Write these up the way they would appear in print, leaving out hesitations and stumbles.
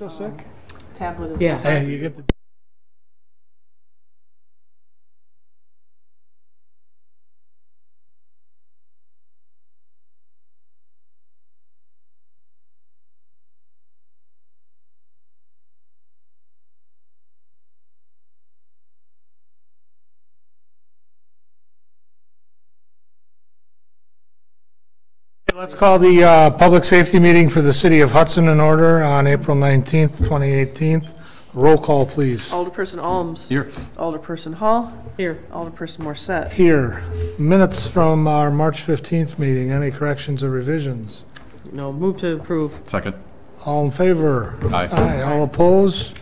still sick? Tablet is Yeah. Hey, you get the. Let's call the public safety meeting for the city of Hudson in order on April 19th, 2018. Roll call, please. Alderperson Alms. Here. Alderperson Hall. Here. Alderperson Morset. Here. Minutes from our March 15th meeting. Any corrections or revisions? No, move to approve. Second. All in favor? Aye. Aye. All opposed?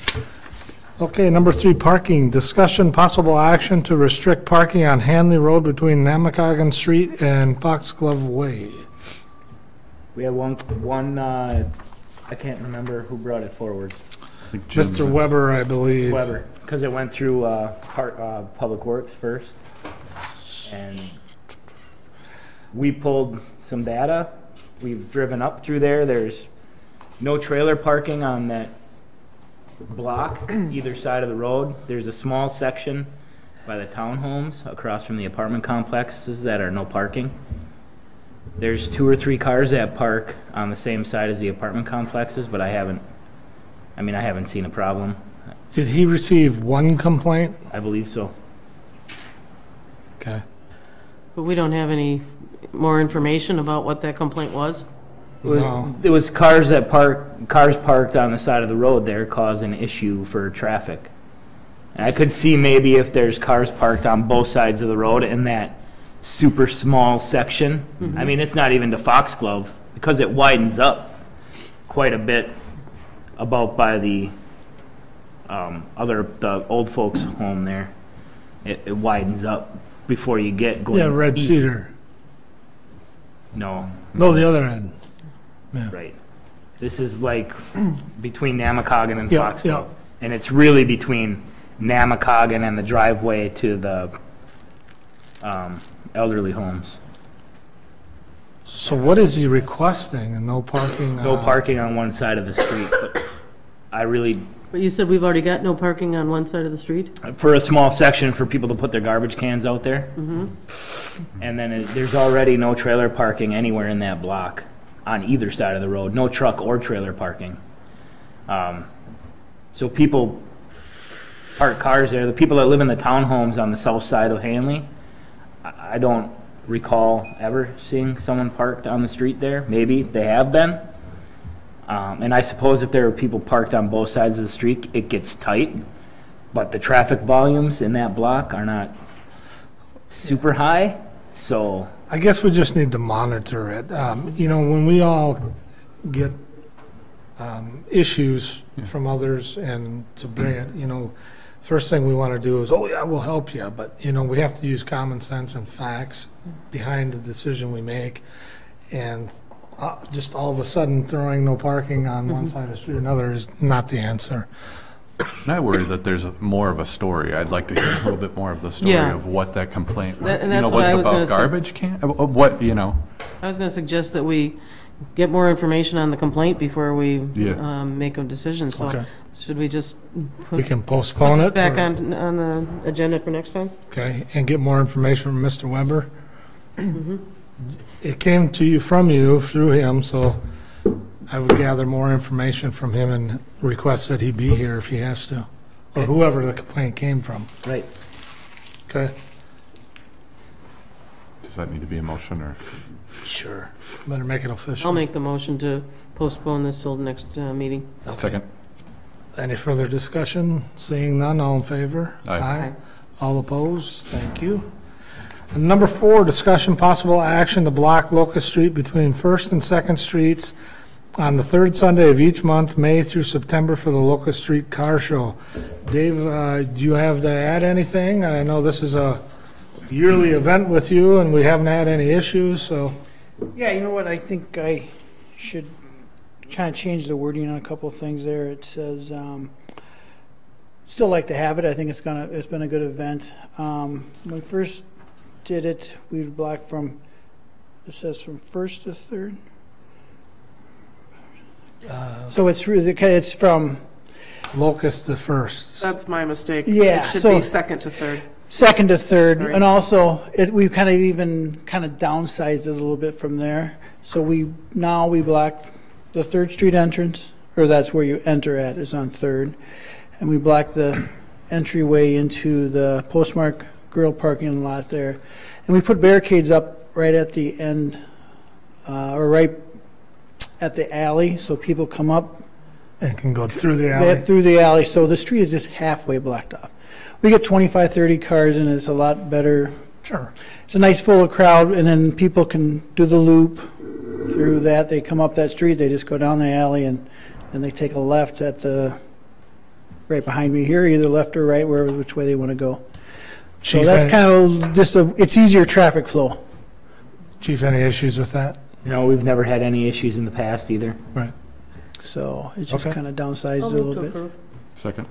Okay, number 3, parking. Discussion, possible action to restrict parking on Hanley Road between Namacoggin Street and Foxglove Way. We have one, I can't remember who brought it forward. I think Jim Mr. Weber, I believe. Weber, because it went through Public Works first. And we pulled some data. We've driven up through there. There's no trailer parking on that block either side of the road. There's a small section by the townhomes across from the apartment complexes that are no parking. There's 2 or 3 cars that park on the same side as the apartment complexes, but I haven't seen a problem. Did he receive one complaint? I believe so. Okay. But we don't have any more information about what that complaint was? It was cars parked on the side of the road there cause an issue for traffic. And I could see maybe if there's cars parked on both sides of the road in that super small section. I mean, it's not even to Foxglove because it widens up quite a bit about by the the old folks home there. It widens up before you get going. Yeah, Red east. Cedar. No, No, the other end. Yeah. right. This is like between Namacoggin and Yeah, Foxglove. yeah. And it's really between Namacoggin and the driveway to the elderly homes. So what is he requesting? And no parking? No parking on one side of the street, but I really, But you said we've already got no parking on one side of the street? for a small section for people to put their garbage cans out there. And then there's already no trailer parking anywhere in that block on either side of the road, no truck or trailer parking. So people park cars there. The people that live in the townhomes on the south side of Hanley, I don't recall ever seeing someone parked on the street there. Maybe they have been. And I suppose if there are people parked on both sides of the street, it gets tight. But the traffic volumes in that block are not super high, so. I guess we just need to monitor it. You know, when we all get issues from others and to bring it, you know, first thing we want to do is, oh yeah, we'll help you. But, you know, we have to use common sense and facts behind the decision we make. And just all of a sudden throwing no parking on one side of the street or another is not the answer. And I worry that there's more of a story. I'd like to hear a little bit more of the story Yeah. of what that complaint was. That- and You know, that's was what I it was gonna about say. garbage can? What, you know? I was going to suggest that we get more information on the complaint before we Yeah. make a decision. So Okay. should we just We put can postpone this it. back or- on the agenda for next time? Okay, and get more information from Mr. Weber. It came to you from you through him, so I would gather more information from him and request that he be here if he has to, or whoever the complaint came from. Right. Okay? Does that need to be a motion or? Sure. Better make it official. I'll make the motion to postpone this till the next meeting. Second. Any further discussion? Seeing none, all in favor? Aye. All opposed? Thank you. And number 4, discussion possible action to block Locust Street between First and Second Streets on the third Sunday of each month, May through September, for the Locust Street Car Show. Dave, do you have to add anything? I know this is a yearly event with you, and we haven't had any issues, so. Yeah, you know what, I think I should kind of change the wording on a couple of things there. It says, still like to have it. I think it's been a good event. When we first did it, we would block from, it says from 1st to 3rd. So it's from Locust to First. That's my mistake. Yeah, It should so- be second to third. second to third, Right. and also we've kind of downsized it a little bit from there. So we block the Third Street entrance, or that's where you enter at, is on Third, and we block the entryway into the Postmark Grill parking lot there, and we put barricades up right at the end, or right at the alley, so people come up And can go through the alley. through the alley. So the street is just halfway blocked off. We get 25, 30 cars, and it's a lot better. Sure. It's a nice full crowd, and then people can do the loop through that. They come up that street, they just go down the alley, and then they take a left at right behind me here, either left or right, which way they want to go. So Chief, that's any- kind of just it's easier traffic flow. Chief, any issues with that? No, we've never had any issues in the past either. Right. So it's just Okay. kind of downsized I'll it a move little to bit. approve. Second.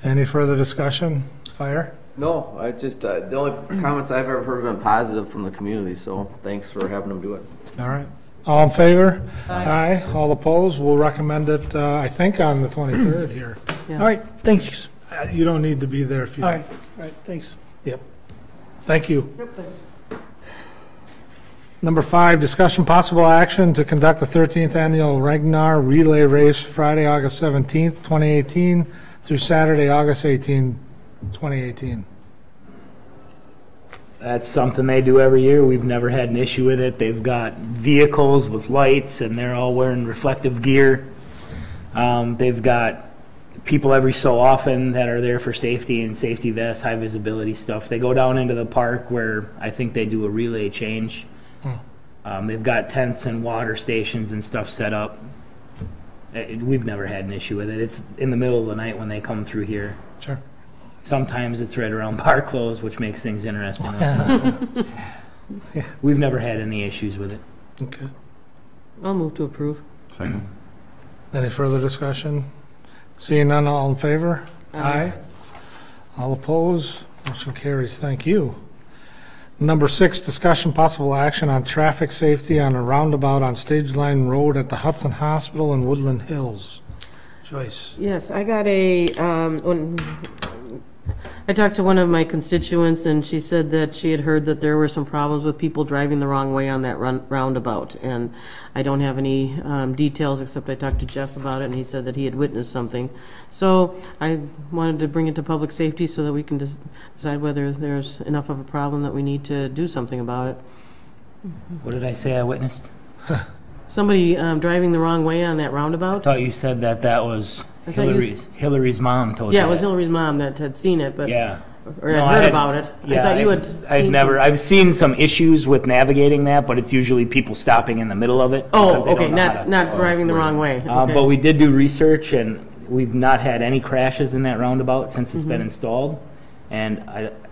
Any further discussion? Fire? No, I just, the only comments I've ever heard have been positive from the community, so thanks for having them do it. All right. All in favor? Aye. All opposed? We'll recommend it, I think, on the 23rd here. Yeah. All right, thanks. You don't need to be there if you. All right, thanks. Yep. Thank you. Yep, thanks. Number 5, discussion possible action to conduct the 13th annual Ragnar Relay Race Friday, August 17th, 2018 through Saturday, August 18th, 2018. That's something they do every year. We've never had an issue with it. They've got vehicles with lights, and they're all wearing reflective gear. They've got people every so often that are there for safety and safety vests, high visibility stuff. They go down into the park where I think they do a relay change. They've got tents and water stations and stuff set up. We've never had an issue with it. It's in the middle of the night when they come through here. Sure. Sometimes it's right around bar close, which makes things interesting. We've never had any issues with it. Okay. I'll move to approve. Second. Any further discussion? Seeing none, all in favor? Aye. All opposed? Motion carries. Thank you. Number 6, discussion possible action on traffic safety on a roundabout on Stage Line Road at the Hudson Hospital in Woodland Hills. Joyce. Yes, I got I talked to one of my constituents, and she said that she had heard that there were some problems with people driving the wrong way on that roundabout. And I don't have any details, except I talked to Jeff about it, and he said that he had witnessed something. So I wanted to bring it to public safety so that we can decide whether there's enough of a problem that we need to do something about it. What did I say I witnessed? Somebody driving the wrong way on that I roundabout? thought you said that was I thought you Hillary's mom told you Yeah, it was that. Hillary's mom that had seen it, but, Yeah. or had No, heard about it. I thought you had seen I've seen some issues with navigating that, but it's usually people stopping in the middle of it. because Oh, they don't okay, know how to- not driving the wrong way. Okay. But we did do research, and we've not had any crashes in that roundabout since it's been Mm-hmm. installed. And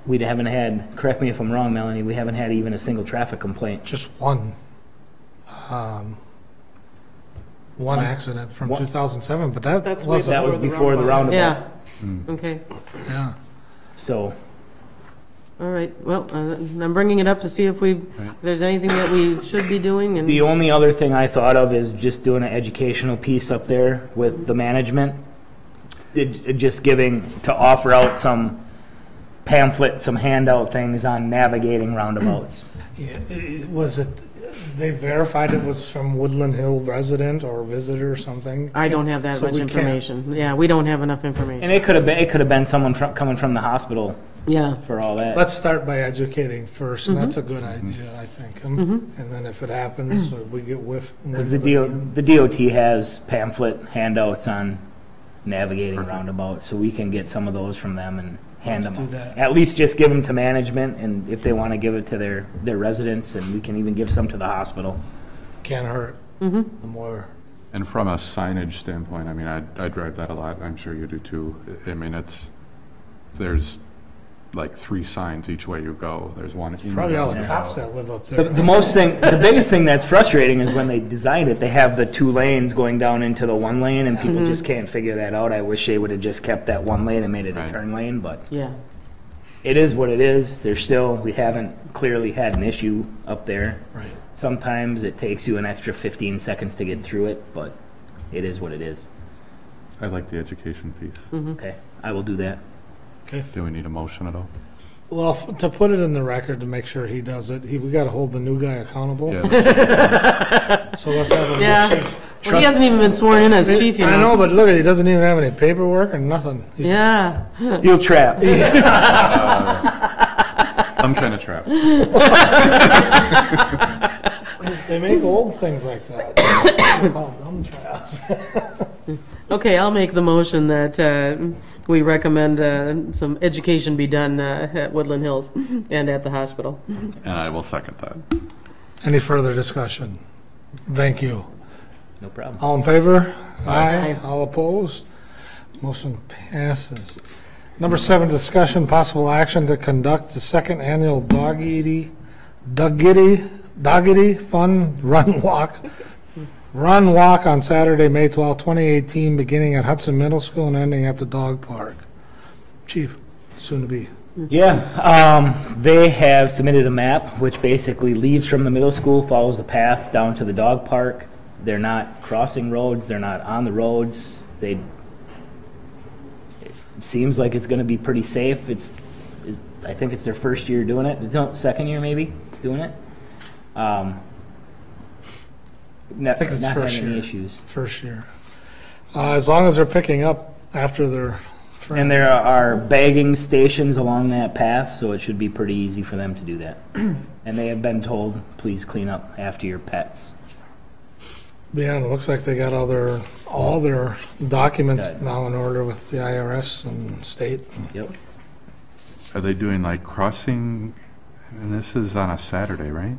we haven't had, correct me if I'm wrong, Melanie, we haven't had even a single traffic complaint. Just one accident from One- 2007, but that That's way wasn't. That was Before the before the roundabout. Yeah, okay, Yeah. So, all right. Well, I'm bringing it up to see if there's anything that we should be doing, and the only other thing I thought of is just doing an educational piece up there with the management. Just to offer out some pamphlet, some handout things on navigating roundabouts. Yeah, was it, they verified it was from Woodland Hill resident or visitor or something? I don't have that So much we can't- information. Yeah, we don't have enough information. And it could have been someone coming from the hospital Yeah, for all that. Let's start by educating first, and that's a good idea, I think. And then if it happens, we get whiff. Because the DOT has pamphlet handouts on navigating roundabouts, so we can get some of those from them and hand Let's them. do that. At least just give them to management, and if they want to give it to their residents, and we can even give some to the hospital. Can't hurt. The more, And from a signage standpoint, I mean, I drive that a lot. I'm sure you do too. I mean, there's like 3 signs each way you go. There's one. in probably all the roundabout. cops that live up there. The biggest thing that's frustrating is when they designed it, they have the 2 lanes going down into the 1 lane, and people just can't figure that out. I wish they would have just kept that 1 lane and made it a Right. turn lane, but yeah. it is what it is. We haven't clearly had an issue up there. Right. Sometimes it takes you an extra 15 seconds to get through it, but it is what it is. I like the education piece. Okay, I will do that. Do we need a motion at all? Well, to put it in the record, to make sure he does it, we got to hold the new guy accountable. Yeah, that's So let's have a Yeah. motion. Well, he hasn't even been sworn in as chief, you know. I know, but look, he doesn't even have any paperwork or nothing. He's- Yeah. Steel trap. some kind of trap. They make old things like that. They're called dumb traps. Okay, I'll make the motion that we recommend some education be done at Woodland Hills and at the hospital. And I will second that. Any further discussion? Thank you. No problem. All in favor? Aye. All opposed? Motion passes. Number 7, discussion, possible action to conduct the second annual Doggity Fun Run Walk on Saturday, May 12, 2018, beginning at Hudson Middle School and ending at the dog park. Chief, soon to be. Yeah, they have submitted a map which basically leaves from the middle school, follows the path down to the dog park. They're not crossing roads, they're not on the roads. It seems like it's going to be pretty safe. I think it's their first year doing it. It's second year maybe doing it. I think it's not first having any year. issues. First year. As long as they're picking up after their friend. And there are bagging stations along that path, so it should be pretty easy for them to do that. And they have been told, please clean up after your pets. Yeah, and it looks like they got all their documents Good. now in order with the IRS and state. Yep. Are they doing like crossing? And this is on a Saturday, right?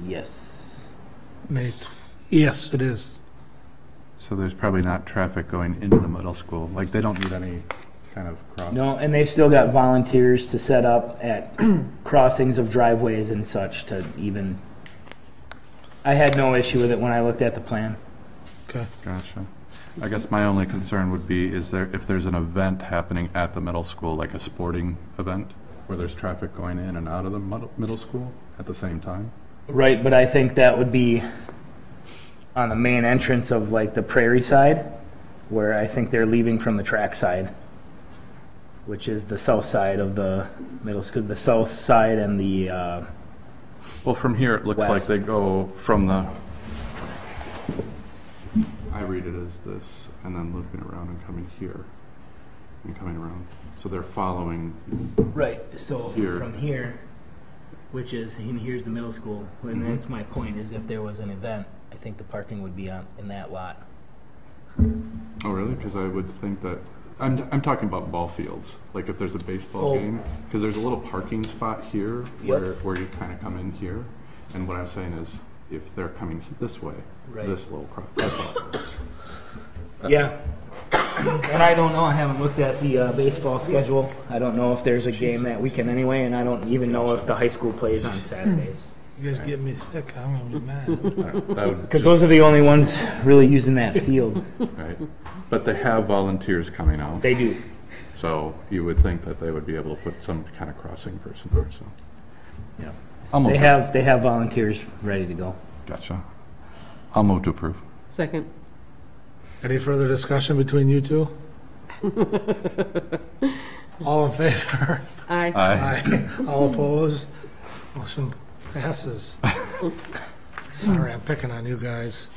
Yes. Yes, it is. So there's probably not traffic going into the middle school. Like they don't need any kind of cross. No, and they've still got volunteers to set up at crossings of driveways and such to even. I had no issue with it when I looked at the plan. Okay. Gotcha. I guess my only concern would be if there's an event happening at the middle school, like a sporting event, where there's traffic going in and out of the middle school at the same time. Right, but I think that would be on the main entrance of like the Prairie side, where I think they're leaving from the track side, which is the south side of the middle school, the south side and the, Well, from here, it looks like West. they go from the, I read it as this, and then looping around and coming here, and coming around. So they're following, right, so Here. from here, which is, and here's the middle school, and that's my point, is if there was an event, I think the parking would be in that lot. oh really? Because I would think that, I'm talking about ball fields, like if there's a baseball Oh. game, because there's a little parking spot here where you kind of come in here, and what I'm saying is, if they're coming this way, Right. this little cross, that's all. Yeah. And I don't know, I haven't looked at the baseball schedule. I don't know if there's a game that weekend anyway, and I don't even know if the high school plays on Saturdays. You guys get me sick, I'm gonna be mad. That would, Because those are the only ones really using that field. right. But they have volunteers coming out, They do. so you would think that they would be able to put some kind of crossing person there, so. Yeah. I'll move. They have volunteers ready to go. Gotcha. I'll move to approve. Second. Any further discussion between you two? All in favor? Aye. Aye. All opposed? Motion passes. Sorry, I'm picking on you guys.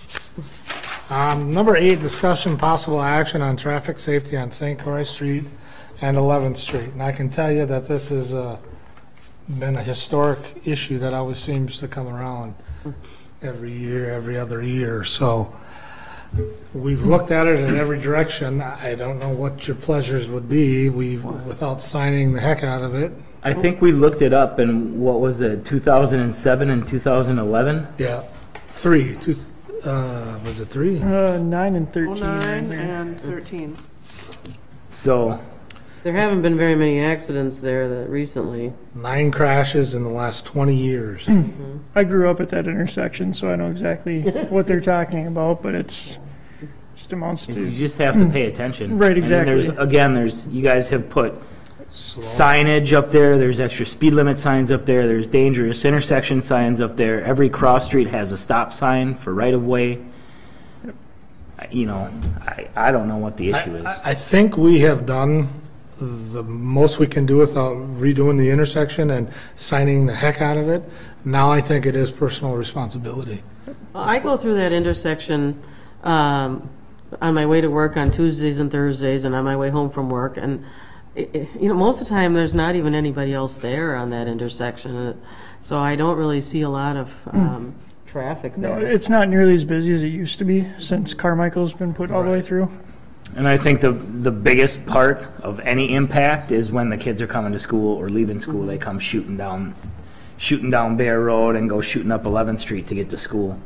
Number 8, discussion possible action on traffic safety on St. Croix Street and 11th Street. And I can tell you that this has been a historic issue that always seems to come around every year, every other year. So we've looked at it in every direction. I don't know what your pleasures would be. Without signing the heck out of it. I think we looked it up in, what was it, 2007 and 2011? Yeah, 3. Was it 3? 9 and 13. 09 and 13. So, There haven't been very many accidents there that recently. 9 crashes in the last 20 years. I grew up at that intersection, so I know exactly what they're talking about, but it's just amounts you to. just have to pay attention. Right, And then exactly. you guys have put Slow. signage up there, there's extra speed limit signs up there, there's dangerous intersection signs up there. Every cross street has a stop sign for right-of-way. I don't know what the issue is. I think we have done the most we can do without redoing the intersection and signing the heck out of it. Now I think it is personal responsibility. Well, I go through that intersection on my way to work on Tuesdays and Thursdays and on my way home from work. And, most of the time, there's not even anybody else there on that intersection. So I don't really see a lot of traffic No, there. it's not nearly as busy as it used to be since Carmichael's been put all the way through. And I think the biggest part of any impact is when the kids are coming to school or leaving school, they come shooting down Bear Road and go shooting up 11th Street to get to school.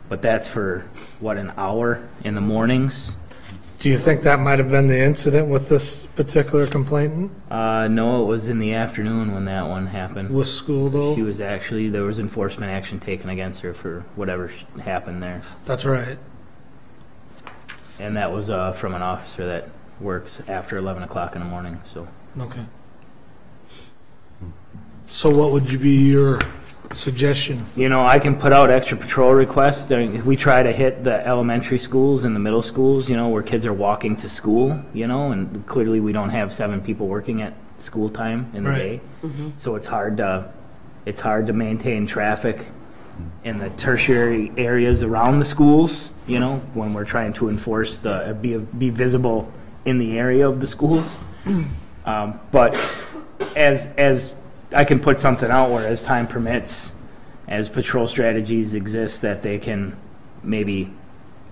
But that's for, an hour in the mornings? Do you think that might have been the incident with this particular complainant No, it was in the afternoon when that one happened. with school, though? There was enforcement action taken against her for whatever happened there. That's right. And that was from an officer that works after 11 o'clock in the morning, so. Okay. So what would be your suggestion? I can put out extra patrol requests. We try to hit the elementary schools and the middle schools, where kids are walking to school, and clearly we don't have 7 people working at school time in the Right. day. So it's hard to maintain traffic in the tertiary areas around the schools, when we're trying to enforce be visible in the area of the schools. But as I can put something out where, as time permits, as patrol strategies exist, that they can maybe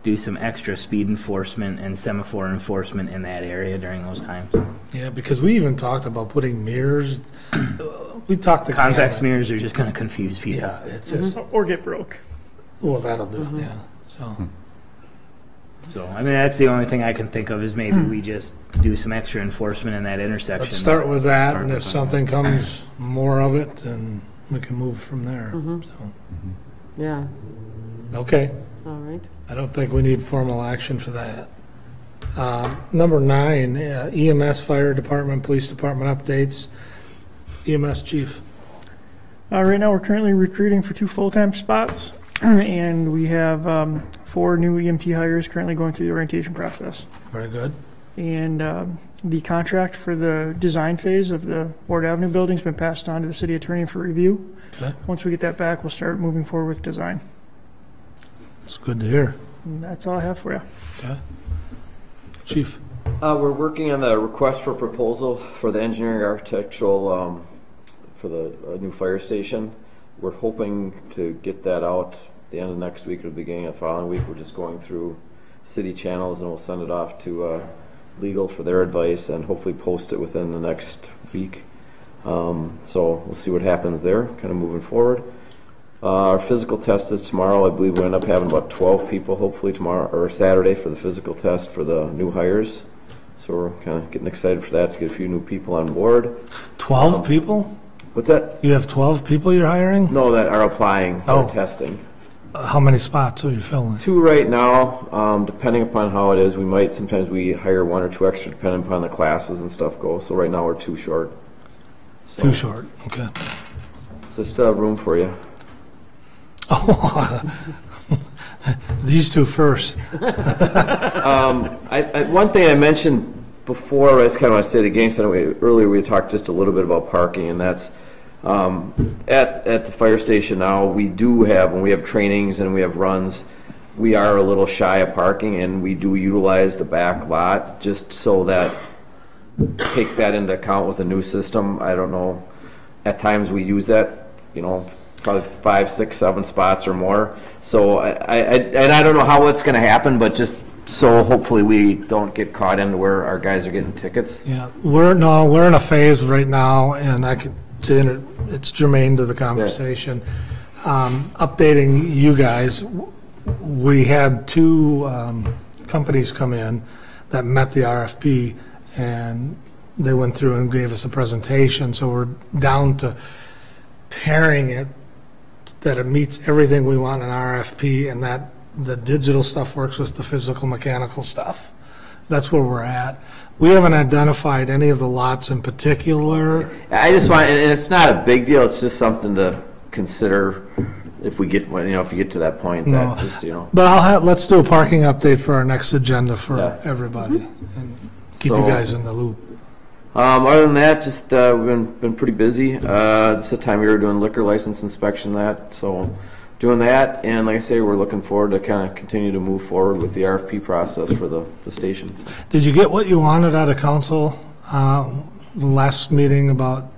do some extra speed enforcement and semaphore enforcement in that area during those times. Yeah, because we even talked about putting mirrors. We talked to Convex Gavin. mirrors are just going to confuse people. Yeah, it's just, Or get broke. well, that'll do it, yeah. So, So, that's the only thing I can think of is maybe we just do some extra enforcement in that intersection. let's start with that, Start and with if that. something comes more of it, then we can move from there. So, Yeah, okay. all right. I don't think we need formal action for that. Number 9, EMS, Fire Department, Police Department updates. EMS Chief. Right now, we're currently recruiting for 2 full-time spots, and we have 4 new EMT hires currently going through the orientation process. Very good. And the contract for the design phase of the Ward Avenue building's been passed on to the city attorney for review. Okay, Once we get that back, we'll start moving forward with design. that's good to hear. And that's all I have for you. Okay. Chief. We're working on the request for proposal for the engineering architectural, for the new fire station. We're hoping to get that out the end of next week or the beginning of the following week. We're just going through city channels, and we'll send it off to legal for their advice and hopefully post it within the next week. So we'll see what happens there, kind of moving forward. Our physical test is tomorrow. I believe we end up having about 12 people hopefully tomorrow or Saturday for the physical test for the new hires. So we're kind of getting excited for that, to get a few new people on board. 12 people? What's that? You have 12 people you're hiring? No, that are applying Oh. for testing. How many spots are you filling? 2 right now. Depending upon how it is, sometimes we hire 1 or 2 extra depending upon the classes and stuff go. So right now we're 2 short. So, Too short, okay. So still have room for you. Oh, these 2 first. One thing I mentioned before, I just kind of want to say it again, so earlier we talked just a little bit about parking, and that's at the fire station now, we do have, when we have trainings and we have runs, we are a little shy of parking, and we do utilize the back lot just so that, take that into account with the new system. I don't know, at times we use that, probably 5, 6, 7 spots or more. So I don't know how it's going to happen, but just so hopefully we don't get caught into where our guys are getting tickets. Yeah, we're in a phase right now, and it's germane to the conversation. Updating you guys, we had 2 companies come in that met the RFP, and they went through and gave us a presentation, so we're down to pairing it that it meets everything we want in RFP, and that the digital stuff works with the physical mechanical stuff. That's where we're at. We haven't identified any of the lots in particular. I just want, and it's not a big deal, it's just something to consider if we get, if you get to that point, No. that just, But let's do a parking update for our next agenda for Yeah. everybody, and keep So- you guys in the loop. Other than that, just we've been pretty busy. This is the time we were doing liquor license inspection, so doing that, and like I say, we're looking forward to kind of continue to move forward with the RFP process for the station. Did you get what you wanted out of council last meeting about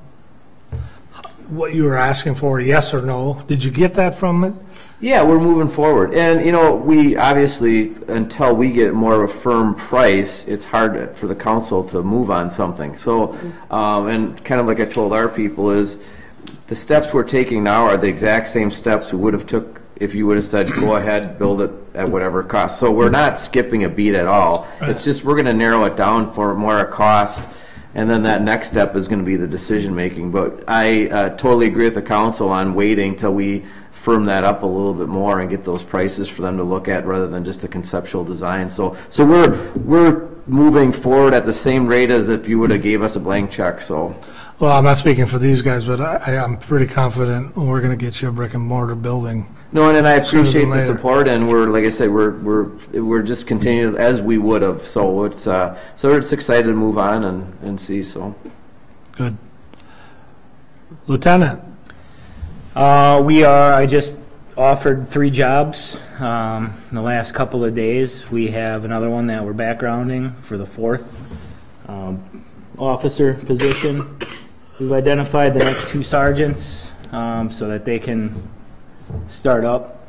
what you were asking for, yes or no? Did you get that from it? Yeah, we're moving forward, and we obviously, until we get more of a firm price, it's hard for the council to move on something. So, and kind of like I told our people is, the steps we're taking now are the exact same steps we would have took if you would have said, go ahead, build it at whatever cost. So we're not skipping a beat at all. Right. It's just we're going to narrow it down for more cost, and then that next step is going to be the decision making. But I totally agree with the council on waiting till we firm that up a little bit more and get those prices for them to look at rather than just a conceptual design. So we're moving forward at the same rate as if you would have gave us a blank check. So. Well, I'm not speaking for these guys, but I'm pretty confident we're going to get you a brick and mortar building. No, and I appreciate Sooner than the later. support, and like I said, we're just continuing as we would have. So it's we're just excited to move on and see. So. Good. Lieutenant. I just offered 3 jobs in the last couple of days. We have another one that we're backgrounding for the 4th officer position. We've identified the next 2 sergeants so that they can start up.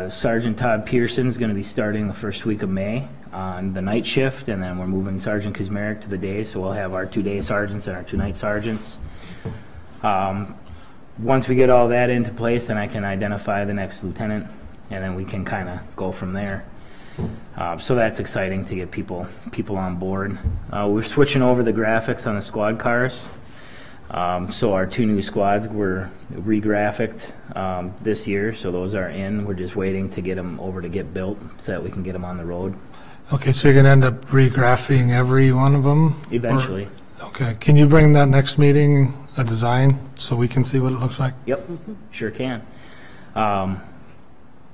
Sergeant Todd Pearson is going to be starting the first week of May on the night shift, and then we're moving Sergeant Kuzmarek to the day, so we'll have our 2 day sergeants and our 2 night sergeants. Once we get all that into place, then I can identify the next lieutenant, and then we can kind of go from there. So that's exciting to get people on board. We're switching over the graphics on the squad cars. So our 2 new squads were re-graphicked this year, so those are in. We're just waiting to get them over to get built so that we can get them on the road. Okay, so you're going to end up regraphing every one of them? Eventually. Okay, can you bring that next meeting a design so we can see what it looks like? Yep, sure can. Other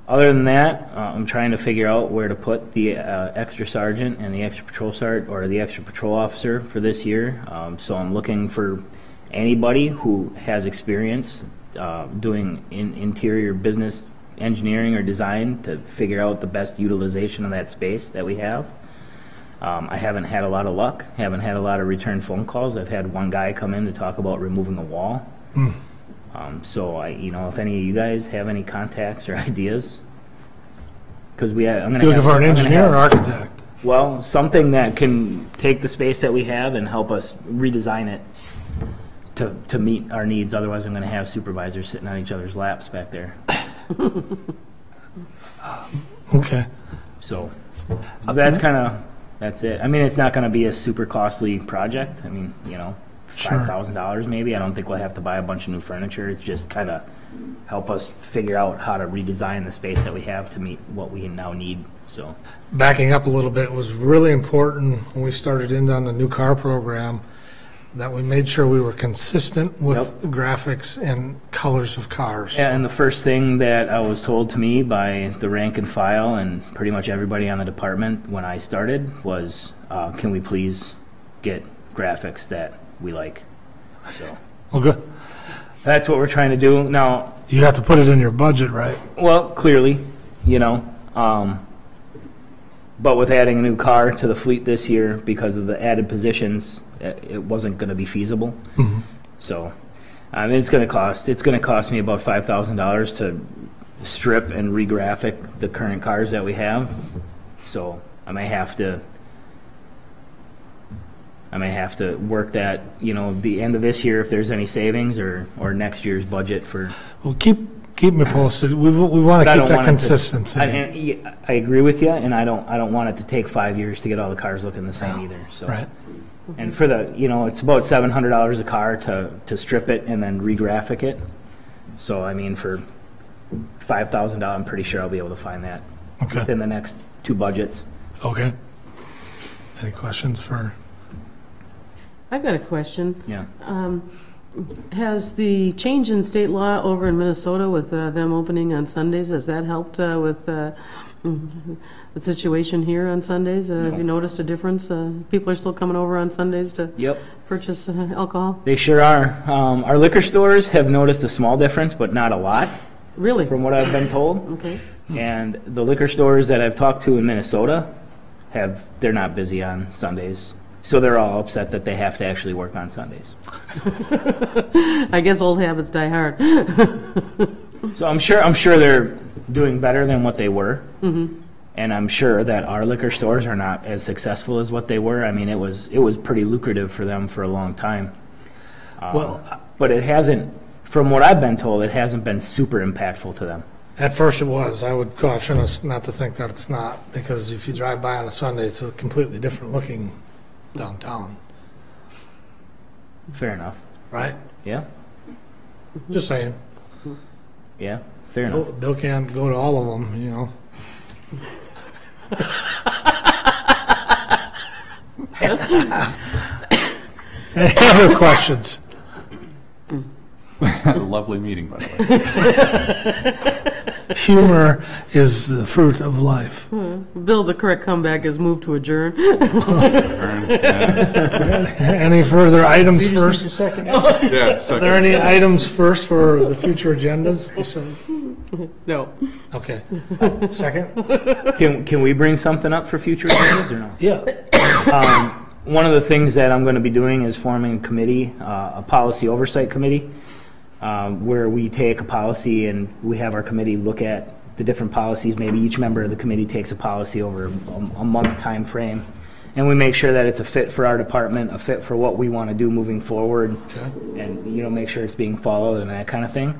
than that, I'm trying to figure out where to put the extra sergeant and the extra patrol sergeant or the extra patrol officer for this year. So I'm looking for anybody who has experience doing interior business engineering or design to figure out the best utilization of that space that we have. I haven't had a lot of luck, haven't had a lot of return phone calls. I've had one guy come in to talk about removing a wall. So if any of you guys have any contacts or ideas, because I'm going to You're looking for an engineer or architect? Well, something that can take the space that we have and help us redesign it to meet our needs. Otherwise, I'm going to have supervisors sitting on each other's laps back there. Okay. So that's it. I mean, it's not going to be a super costly project. I mean, Sure. $5,000 maybe. I don't think we'll have to buy a bunch of new furniture. It's just kind of help us figure out how to redesign the space that we have to meet what we now need. So Backing up a little bit, it was really important when we started in on the new car program that we made sure we were consistent with graphics and colors of cars. yeah, and the first thing that was told to me by the rank and file and pretty much everybody on the department when I started was, can we please get graphics that we like? So Well, good. that's what we're trying to do now. You have to put it in your budget, right? Well, clearly, but with adding a new car to the fleet this year because of the added positions, it wasn't going to be feasible. Mhm. So, I mean, it's going to cost me about $5,000 to strip and re-graphic the current cars that we have. So I may have to work that, the end of this year if there's any savings or next year's budget for. Well, keep me posted. We want to keep that consistency. I agree with you, and I don't want it to take 5 years to get all the cars looking the same either. So. Right. And for the, it's about $700 a car to strip it and then re-graphic it. So I mean, for $5,000, I'm pretty sure I'll be able to find that Okay. within the next 2 budgets. Okay. Any questions for? I've got a question. Yeah. Has the change in state law over in Minnesota with them opening on Sundays, has that helped with the situation here on Sundays? Have you noticed a difference? People are still coming over on Sundays to Yep, purchase alcohol? they sure are. Our liquor stores have noticed a small difference, but not a lot, Really? from what I've been told. Okay. And the liquor stores that I've talked to in Minnesota they're not busy on Sundays. So they're all upset that they have to actually work on Sundays. I guess old habits die hard. So I'm sure they're doing better than what they were. Mm-hmm. And I'm sure that our liquor stores are not as successful as what they were. I mean, it was pretty lucrative for them for a long time. But it hasn't, from what I've been told, it hasn't been super impactful to them. At first it was. I would caution us not to think that it's not, because if you drive by on a Sunday, it's a completely different looking downtown, Fair enough. right? Yeah? Just saying. Yeah, fair enough. Bill can't go to all of them, you know. Any other questions? Lovely meeting, by the way. Humor is the fruit of life. Bill, the correct comeback is move to adjourn. Any further items You just need first? a second. Yeah, Are there any items first for the future agendas? No. Okay. Second? Can we bring something up for future agendas or no? Yeah. One of the things that I'm going to be doing is forming a committee, a policy oversight committee, where we take a policy and we have our committee look at the different policies. Maybe each member of the committee takes a policy over a month time frame, and we make sure that it's a fit for our department, a fit for what we want to do moving forward, Okay. and make sure it's being followed and that kind of thing.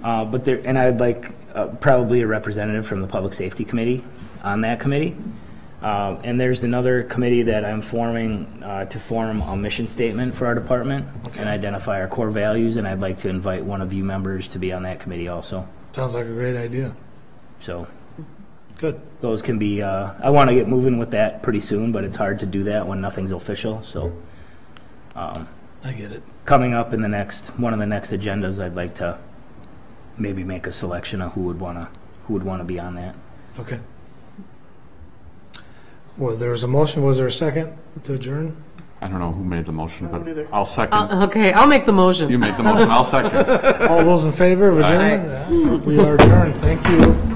And I'd like probably a representative from the Public Safety Committee on that committee. And there's another committee that I'm forming to form a mission statement for our department and identify our core values, and I'd like to invite one of you members to be on that committee also. Sounds like a great idea. So Good. those can be, I want to get moving with that pretty soon, but it's hard to do that when nothing's official. So I get it. coming up in one of the next agendas, I'd like to maybe make a selection of who would want to be on that. Okay. Well, there was a motion. Was there a second to adjourn? I don't know who made the motion, but neither. I'll second. Okay, I'll make the motion. You made the motion, I'll second. All those in favor of adjournment? Yeah. We are adjourned. Thank you.